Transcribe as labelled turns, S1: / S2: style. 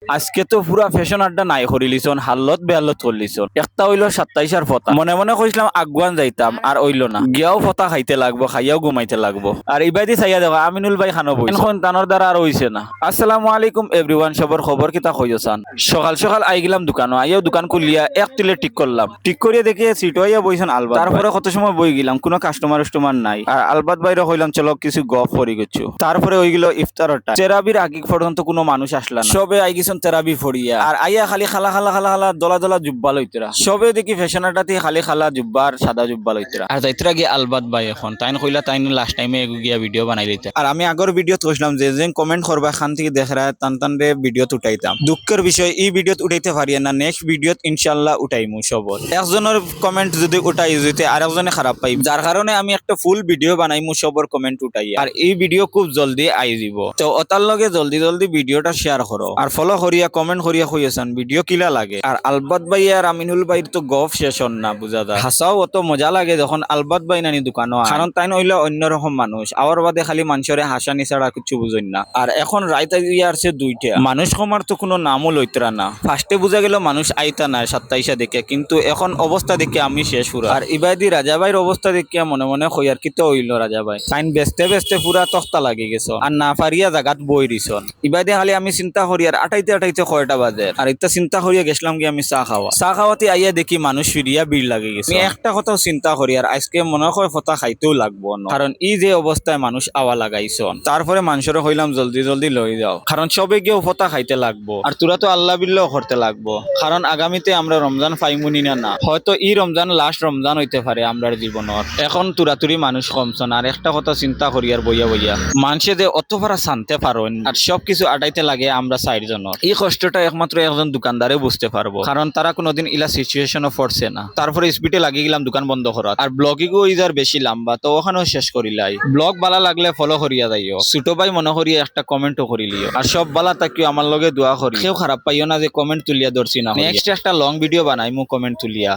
S1: আজকে তো পুরা ফ্যাশন আড্ডা নাই করিলিছন, হাল্লত বেহাল্লত করলিছন। একটা হইলো 27 ফতা, মনে মনে কইছিলাম আগুয়ান যাইতাম, আর হইলো না। গিয়াও ফতা খাইতে লাগবো, খাইয়াও ঘুমাইতে লাগবো। আর ইবাদি চাইয়া দেখো আমিনুল ভাই খানো বই এখন তানোর দ্বারা আর হইছে না। আসসালামু আলাইকুম এভরিওয়ান, সবর খবর কিতা কইছান? সকাল সকাল আই গেলাম দোকানে, আইয়াও দোকান খুলিয়া এক তিলে ঠিক করলাম। ঠিক করিয়া দেখি সিট হইয়া বইছেন আলবাত। তারপরে কত সময় বই গেলাম, কোনো কাস্টমার নাই। আর আলবাত বাইরে হইলাম চলো কিছু গপ করি গেছো। তারপরে হয়ে গেল ইফতারের টাইম। তেরাবির আগে পর্যন্ত কোনো মানুষ আসলা না, সবে আই গেছেন তেরাবি ফড়িয়া। আর আইয়া খালি খালা খালা খালা খালা দলা দলা জুব্বা লইতরা। সবে দেখি ফ্যাশনাটাতে খালি খালা জুব্বা আর সাদা জুব্বা লইতরা। আর যাইতরা গিয়ে আলবাত ভাই এখন তাইন কইলা তাইন লাস্ট টাইমে গিয়া ভিডিও বানাই লইতে। আর আমি আগর ভিডিও কইছিলাম যে যে কমেন্ট করবা খান থেকে দেখরা টান টান রে ভিডিও উঠাইতাম। দুঃখের বিষয় এই ভিডিও উঠাইতে পারি না, নেক্সট ভিডিও ইনশাআল্লাহ উঠাইমু সবর। একজনের কমেন্ট যদি উঠাই যেতে আরেকজনে খারাপ পাই, যার কারণে আমি একটা ফুল ভিডিও বানাইমু সবর কমেন্ট উঠাই। আর এই ভিডিও খুব জলদি আই দিব, তো ওতার লগে জলদি জলদি ভিডিওটা শেয়ার করো আর ফলো করিয়া কমেন্ট করিয়া কইয়াছেন ভিডিও কিলা লাগে। আর আলবাত ভাই আর আমিনুল ভাইয়ের তো গফ শেষ হন না বুঝা যায়। হাসাও অত মজা লাগে যখন আলবাত ভাই নানি দোকানো, কারণ তাই নইলে অন্যরকম মানুষ। আওয়ার বাদে খালি মানুষের হাসানি ছাড়া কিছু বুঝেন না। আর এখন রাইত আসছে 2টা, মানুষ কমার তো কোনো নামও লইতরা না। ফার্স্টে বুঝা গেল মানুষ আইতা না 27 দেখে, কিন্তু এখন অবস্থা দেখে আমি শেষ পুরা। আর ইবাদি রাজা ভাইয়ের অবস্থা দেখিয়া মনে মনে হইয়ার কি তো হইল রাজা ভাই সাইন বেচতে বেচতে পুরা তখতা লাগি গেছো, আর না পারিয়া জাগাত বই দিছন। ইবাদি খালি আমি চিন্তা করি আর আটাইতে কয়টা বাজে। আর এটা চিন্তা করিয়া গেছিলাম কি আমি চা খাওয়াতে আইয়া দেখি মানুষ ফিরিয়া ভিড় লাগে গেছে। আমি একটা কথাও চিন্তা করি আর আজকে মনে হয় ফতা খাইতেও লাগবো না, কারণ এই যে অবস্থায় মানুষ আওয়া লাগাইছন। তারপরে মানুষের হইলাম জলদি জলদি লই যাও, কারণ সবে গিয়েও ফতা খাইতে লাগবো। আর তোরা তো আল্লাহ বিল্লাহ করতে লাগবো, কারণ আগামীতে আমরা রমজান পাইমুনি না, হয়তো এই রমজান লাস্ট রমজান হইতে পারে আমরার জীবনত। এখন তুরাতুরি মানুষ কমছন। আর একটা কথা চিন্তা করি আর বইয়া বইয়া মানুষে যে অত পারা শান্তে পারেন আর সবকিছু আটাইতে লাগে আমরা 4 জনের। এই কষ্টটা একমাত্র একজন দোকানদারে বুঝতে পারবো, কারণ তারা কোনোদিন ইলা সিচুয়েশনও পড়ছে না। তারপরে স্পিডে লাগিয়ে গেলাম দোকান বন্ধ করা। আর ব্লগিংও ইজার বেশি লম্বা, তো ওখানেও শেষ করিলাই। ব্লগ বালা লাগলে ফলো করিয়া যাইও, ছোট ভাই মনে করিয়া একটা কমেন্টও করিলিও। আর সব বালা তাকিও আমার লগে দোয়া করি, কেউ খারাপ পাইও না যে কমেন্ট তুলিয়া ধরছি না। নেক্সট একটা লং ভিডিও বানাইমু কমেন্ট তুলিয়া।